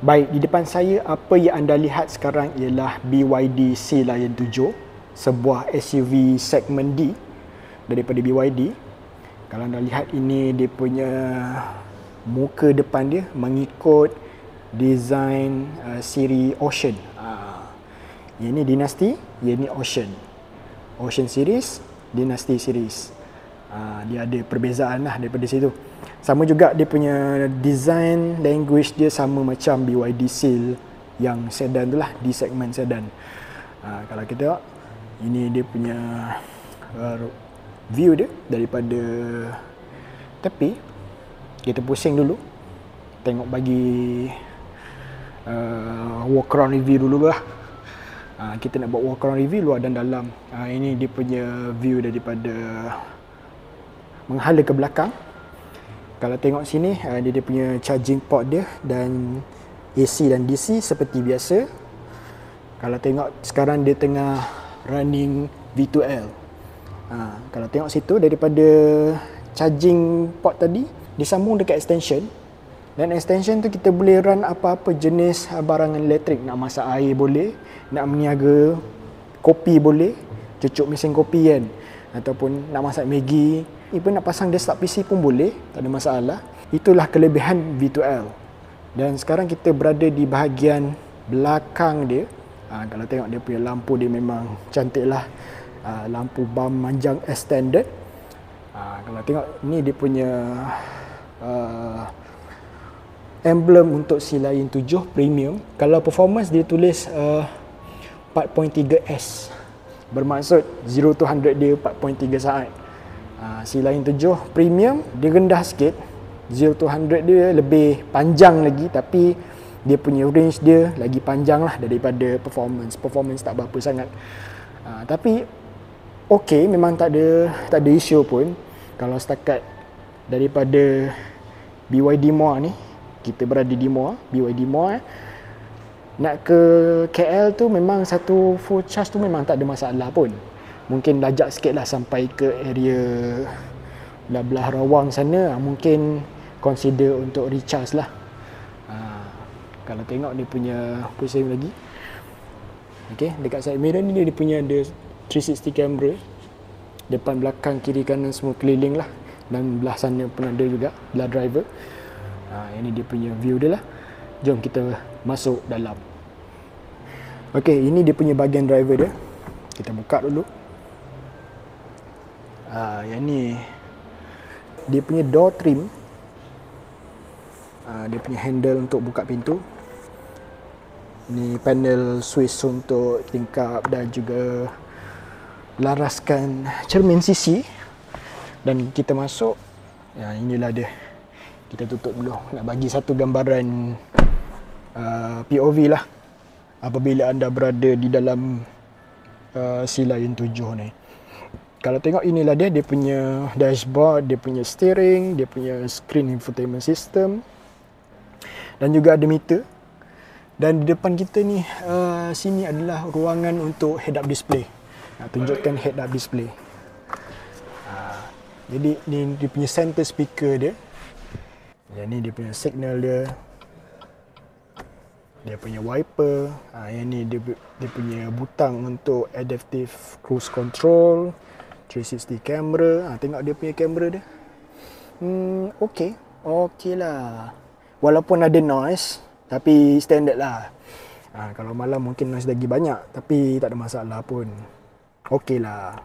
Baik, di depan saya apa yang anda lihat sekarang ialah BYD Sea Lion 7, sebuah SUV segmen D daripada BYD. Kalau anda lihat, ini dia punya muka depan dia mengikut design siri Ocean. Yang ni Dynasty, yang ni Ocean. Ocean series, Dynasty series. Dia ada perbezaan lah daripada situ. Sama juga dia punya design language dia sama macam BYD Seal yang sedan tu lah, di segmen sedan. Kalau kita tengok, ini dia punya view dia daripada tepi. Kita pusing dulu, tengok bagi walk around review dulu lah. Kita nak buat walk around review luar dan dalam. Ini dia punya view daripada menghala ke belakang. Kalau tengok sini, dia punya charging port dia dan AC dan DC seperti biasa. Kalau tengok sekarang dia tengah running V2L. Kalau tengok situ, daripada charging port tadi disambung dekat extension, dan extension tu kita boleh run apa-apa jenis barangan elektrik. Nak masak air boleh, nak meniaga kopi boleh, cucuk mesin kopi kan, ataupun nak masak Maggi, even nak pasang desktop PC pun boleh, tak ada masalah. Itulah kelebihan V2L. Dan sekarang kita berada di bahagian belakang dia. Kalau tengok dia punya lampu, dia memang cantik lah. Lampu bump manjang extended. Kalau tengok ni dia punya emblem untuk Sea Lion 7 Premium. Kalau performance dia tulis 4.3S, bermaksud 0 to 100 dia 4.3 saat. Sea Lion 7 Premium dia rendah sikit, 0 to 100 dia lebih panjang lagi, tapi dia punya range dia lagi panjang lah daripada performance tak berapa sangat. Tapi okey, memang tak ada isu pun. Kalau setakat daripada BYD Moa ni, kita berada di Moa, BYD Moa, nak ke KL tu memang satu full charge tu memang tak ada masalah pun. Mungkin lajak sikit lah sampai ke area belah Rawang sana, mungkin consider untuk recharge lah. Kalau tengok dia punya pusing lagi, okay, dekat side mirror ni dia punya ada 360 camera, depan, belakang, kiri, kanan semua keliling lah, dan belah sana pun ada juga, belah driver. Ini dia punya view dia lah. Jom kita masuk dalam. Okay, ini dia punya bahagian driver dia. Kita buka dulu. Yang ni dia punya door trim. Dia punya handle untuk buka pintu. Ni panel switch untuk tingkap dan juga laraskan cermin sisi. Dan kita masuk. Inilah dia. Kita tutup dulu. Nak bagi satu gambaran POV lah apabila anda berada di dalam Sea Lion 7 ni. Kalau tengok, inilah dia punya dashboard, dia punya steering, dia punya screen infotainment system, dan juga ada meter. Dan di depan kita ni, sini adalah ruangan untuk head up display. Nak tunjukkan head up display. Jadi ni dia punya center speaker dia. Yang ni dia punya signal dia. Dia punya wiper. Yang ni dia punya butang untuk adaptive cruise control, 360 camera. Tengok dia punya kamera dia. Okey lah. Walaupun ada noise, tapi standard lah. Kalau malam mungkin noise lagi banyak, tapi tak ada masalah pun. Okey lah.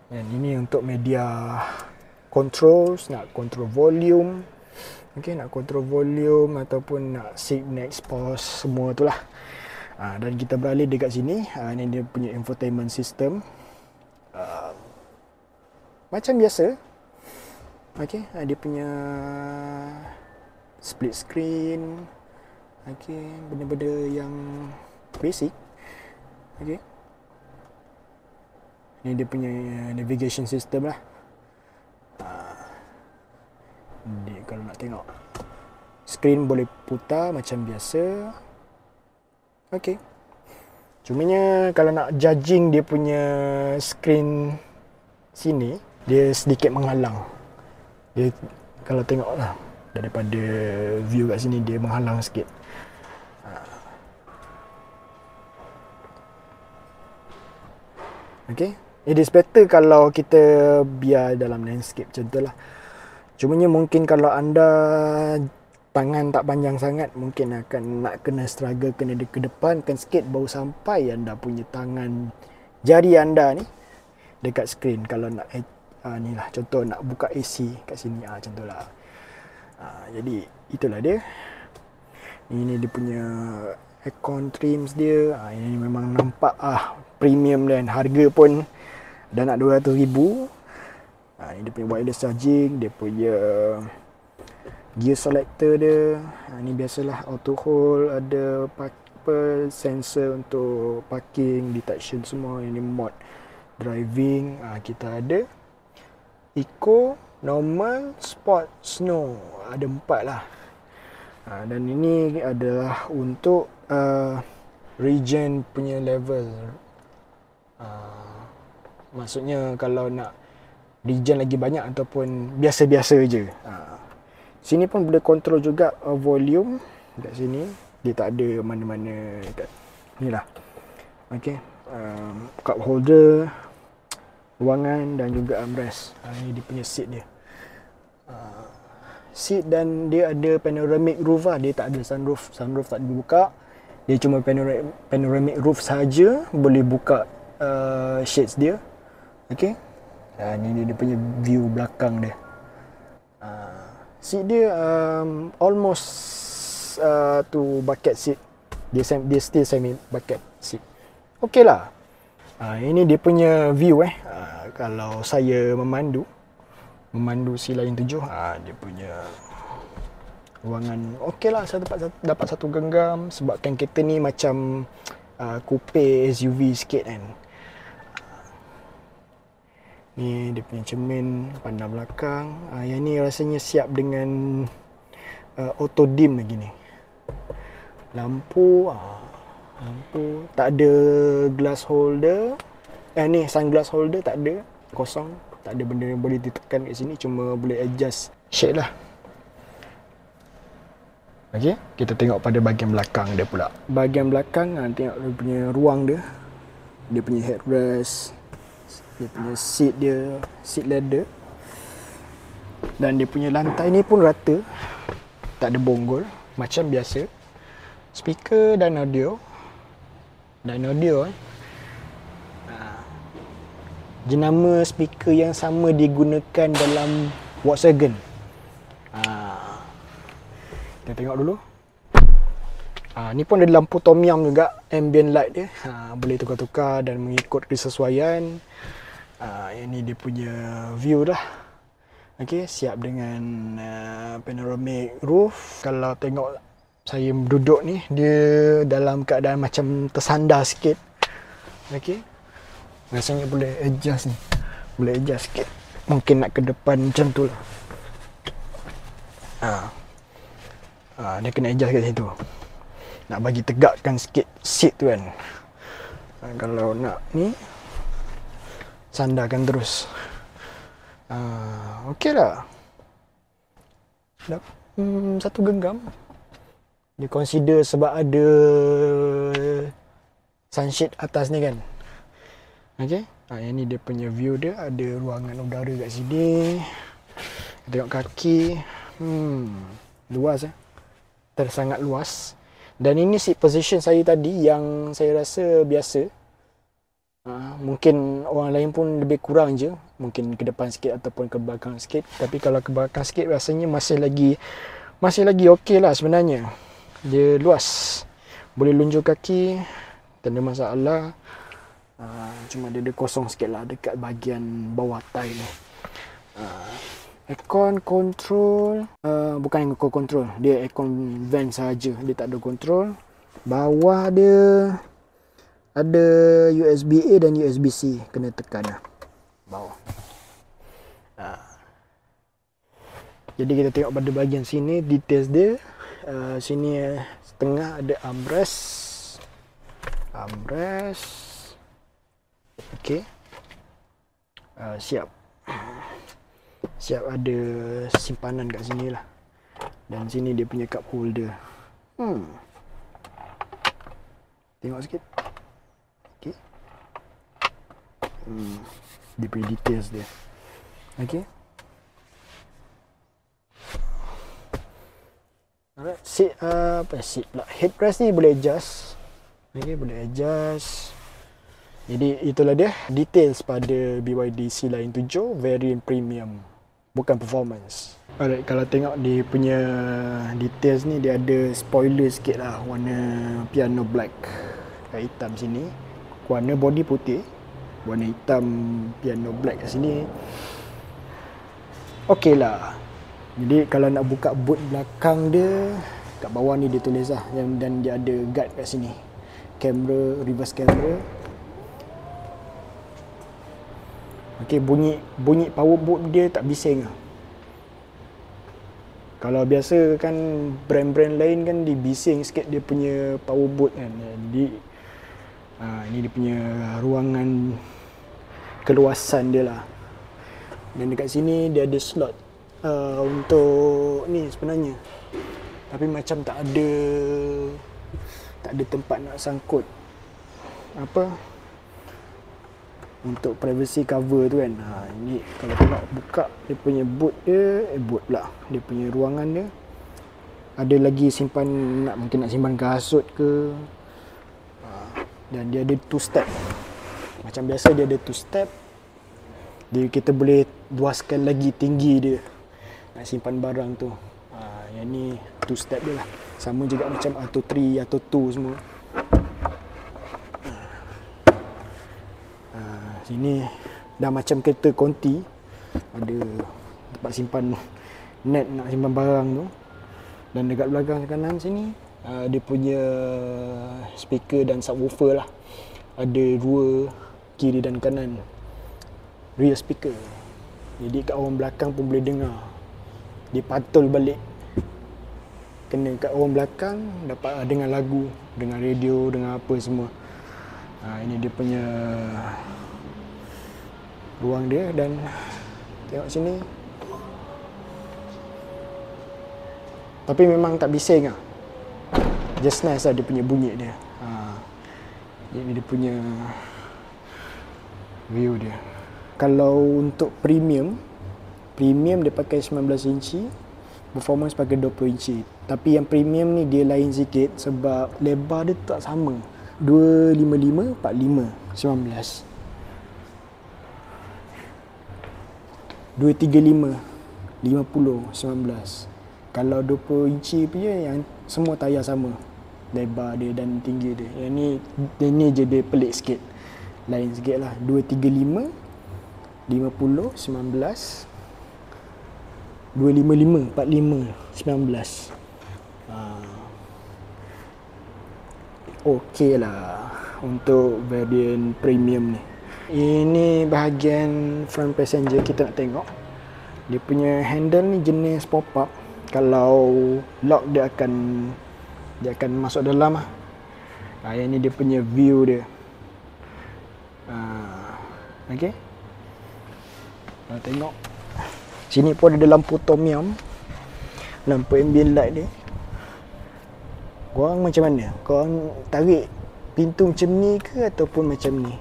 Dan ini untuk media controls, nak control volume. Okay, nak control volume ataupun nak sync, next, pause, semua tu lah. Dan kita beralih dekat sini. Ini dia punya infotainment system. Macam biasa. Okay, dia punya split screen. Okay, benda-benda yang basic. Okay. Ini dia punya navigation system lah. Kalau nak tengok, screen boleh putar macam biasa. Okay. Cumanya kalau nak judging dia punya screen sini, dia sedikit menghalang. Dia, kalau tengok lah, daripada view kat sini dia menghalang sikit. Okay, it is better kalau kita biar dalam landscape macam tu lah. Cumanya mungkin kalau anda tangan tak panjang sangat, mungkin akan nak kena struggle, kena ke depan kan sikit baru sampai anda punya tangan, jari anda ni dekat skrin. Kalau nak ni lah, contoh nak buka AC kat sini, macam tu lah. Jadi itulah dia. Ini dia punya aircon trims dia. Ini memang nampak premium, dan harga pun dah nak 200,000. Ini dia punya wireless charging, dia punya gear selector dia. Ini biasalah auto hold, ada sensor untuk parking, detection semua. Ini mod driving. Kita ada eco, normal, sport, snow. Ada 4 lah. Dan ini adalah untuk regen punya level. Maksudnya kalau nak regen lagi banyak ataupun biasa-biasa je. Sini pun boleh kontrol juga volume kat sini. Dia tak ada mana-mana kat ni lah. Okay, cup holder, ruangan dan juga armrest. Ini dia punya seat dia. Seat, dan dia ada panoramic roof lah. Dia tak ada sunroof. Sunroof tak dibuka. Dia cuma panoramic roof saja. Boleh buka shades dia. Okay. Ini dia punya view belakang dia. Seat dia almost to bucket seat. Dia still semi bucket seat. Okay lah. Ini dia punya view kalau saya memandu Sea Lion 7, dia punya ruangan okey lah. Saya dapat satu genggam sebabkan kereta ni macam coupe SUV sikit kan. Ni dia punya cermin pandang belakang. Yang ni rasanya siap dengan auto dim lagi ni. Lampu tak ada glass holder. Ni sunglass holder tak ada, kosong. Tak ada benda yang boleh ditekan kat sini, cuma boleh adjust shade lah. Okey, kita tengok pada bahagian belakang dia pula. Bahagian belakang, tengok dia punya ruang dia. Dia punya headrest, dia punya seat leather. Dan dia punya lantai ni pun rata. Tak ada bonggol, macam biasa. Speaker dan audio. Jenama speaker yang sama digunakan dalam Volkswagen. Kita tengok dulu. Ni pun ada lampu tom yum juga, ambient light dia. Boleh tukar-tukar dan mengikut kesesuaian. Ini dia punya view dah. Okey, siap dengan panoramic roof. Kalau tengok saya duduk ni, dia dalam keadaan macam tersandar sikit. Okey. Rasanya boleh adjust ni. Boleh adjust sikit. Mungkin nak ke depan macam tu lah. Dia kena adjust kat situ. Nak bagi tegakkan sikit seat tu kan. Kalau nak ni, sandarkan terus. Okey lah. Satu genggam. Dia consider sebab ada sunshade atas ni kan. Okay. Yang ni dia punya view dia. Ada ruangan udara kat sini. Tengok kaki. Luas sangat luas. Dan ini seat position saya tadi yang saya rasa biasa. Mungkin orang lain pun lebih kurang je. Mungkin ke depan sikit ataupun ke belakang sikit. Tapi kalau ke belakang sikit rasanya masih lagi okey lah sebenarnya. Dia luas. Boleh lunjuk kaki. Tak ada masalah. Cuma dia ada kosong sikit lah dekat bahagian bawah tile ni. Aircon control. Bukan aircon control. Dia aircon vent saja. Dia tak ada control. Bawah dia ada USB A dan USB C. Kena tekan lah bawah. Jadi kita tengok pada bahagian sini details dia. Sini setengah ada armrest. Okey. Siap ada simpanan kat sini lah. Dan sini dia punya cup holder. Tengok sikit. Okay. Dia punya details dia. Okay. Alright, seat pula. Headrest ni boleh adjust. Okay, boleh adjust. Jadi itulah dia details pada BYD C-Line 7 variant premium, bukan performance. Alright, kalau tengok dia punya details ni, dia ada spoiler sikit lah, warna piano black kat hitam sini. Warna body putih, warna hitam piano black kat sini. Okey lah. Jadi kalau nak buka boot belakang dia, kat bawah ni dia tulis lah, dan dia ada guide kat sini. Kamera, reverse camera. Okey, bunyi power boot dia tak bising lah. Kalau biasa kan brand-brand lain kan dia bising sikit dia punya power boot kan. Jadi ini dia punya ruangan keluasan dia lah. Dan dekat sini dia ada slot untuk ni sebenarnya. Tapi macam tak ada tempat nak sangkut untuk privacy cover tu kan. Ini kalau tengok buka dia punya boot dia, dia punya ruangan dia. Ada lagi simpan, mungkin nak simpan kasut ke. Dan dia ada 2 step. Macam biasa dia ada 2 step. Kita boleh luaskan lagi tinggi dia nak simpan barang tu. Yang ni 2 step dia lah. Sama juga macam Atto 3, Atto 2 semua. Sini dah macam kereta Conti, ada tempat simpan net nak simpan barang tu. Dan dekat belakang kanan sini dia punya speaker dan subwoofer lah. Ada 2 kiri dan kanan rear speaker. Jadi kat orang belakang pun boleh dengar. Dia patul balik. Kena kat orang belakang dapat dengar lagu, dengar radio, dengar apa semua. Ini dia punya ruang dia. Dan tengok sini, tapi memang tak bising lah, just nice lah dia punya bunyi dia. Ini dia punya view dia. Kalau untuk premium dia pakai 19 inci, performance pakai 20 inci. Tapi yang premium ni dia lain sikit sebab lebar dia tak sama, 255, 45, 19, 235, 50, 19. Kalau 20 inci punya yang semua tayar sama, lebar dia dan tinggi dia. Yang ni je dia pelik sikit, lain sikit lah. 235, 50, 19, 255, 45, 19. Okey lah untuk variant premium ni. Ini bahagian front passenger kita nak tengok. Dia punya handle ni jenis pop-up. Kalau lock dia akan masuk dalam lah. Yang ni dia punya view dia. Okay. Kalau tengok sini pun ada lampu tom yum, lampu ambient light dia. Korang macam mana? Korang tarik pintu macam ni ke ataupun macam ni?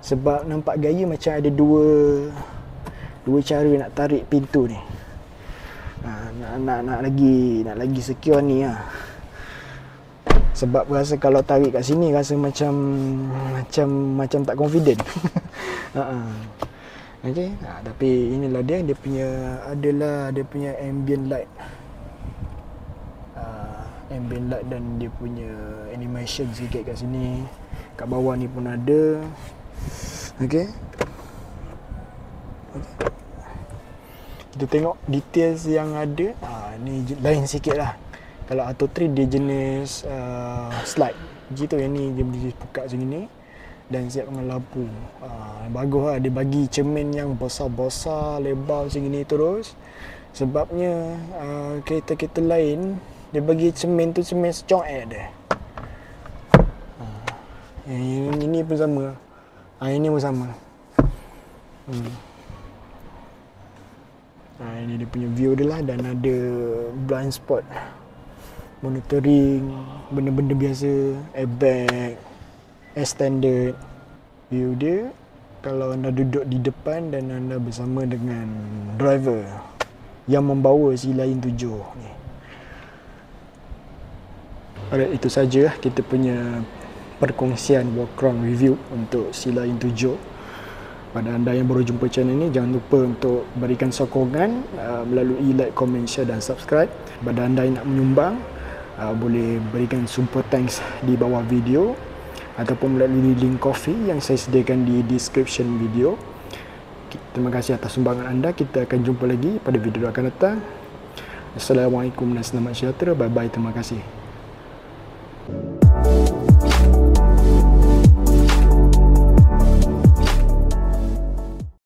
Sebab nampak gaya macam ada dua cara nak tarik pintu ni. Nak lagi secure ni lah. Sebab rasa kalau tarik kat sini rasa macam tak confident. Okey. Tapi inilah dia punya ambient light. Ambient light dan dia punya animation sikit kat sini. Kat bawah ni pun ada. Okey. Kita tengok details yang ada. Ni lain sikit lah. Kalau Atto 3 dia jenis slide gitu. Yang ni dia boleh buka macam ni dan siap dengan lampu. Bagus lah. Dia bagi cermin yang besar-besar, lebar macam ni terus. Sebabnya kereta-kereta lain dia bagi cermin tu cermin secoek dia. Ini pun sama. Ini pun sama. Ini dia punya view dia lah, dan ada blind spot monitoring, benda-benda biasa, airbag, air standard. View dia kalau anda duduk di depan dan anda bersama dengan driver yang membawa Sea-Lion 7 ni. Alright, itu saja kita punya perkongsian walk-around review untuk Sea-Lion 7. Pada anda yang baru jumpa channel ini, jangan lupa untuk berikan sokongan melalui like, comment, share dan subscribe. Pada anda yang nak menyumbang, boleh berikan super thanks di bawah video ataupun melalui link Ko-fi yang saya sediakan di description video. Terima kasih atas sumbangan anda. Kita akan jumpa lagi pada video akan datang. Assalamualaikum dan selamat sejahtera. Bye bye. Terima kasih.